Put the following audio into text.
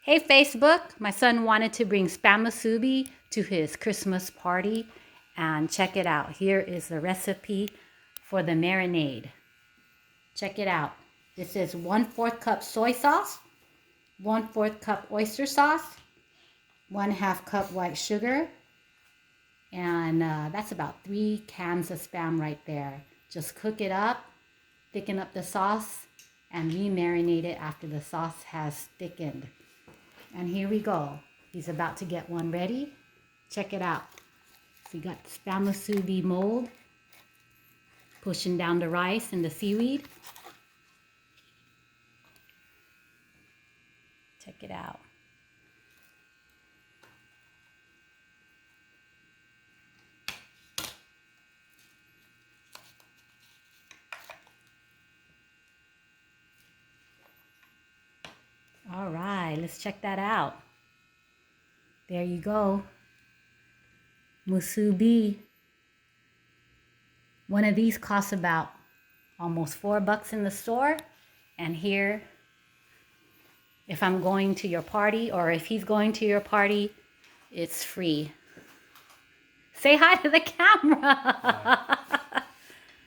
Hey Facebook, my son wanted to bring spam musubi to his Christmas party, and check it out. Here is the recipe for the marinade. Check it out. This is 1/4 cup soy sauce, 1/4 cup oyster sauce, 1/2 cup white sugar, and that's about 3 cans of spam right there. Just cook it up, thicken up the sauce, and re-marinate it after the sauce has thickened. And here we go. He's about to get one ready. Check it out. So you got the spam musubi mold, pushing down the rice and the seaweed. Check it out. All right, let's check that out. There you go. Musubi. One of these costs about almost $4 in the store. And here, if I'm going to your party or if he's going to your party, it's free. Say hi to the camera.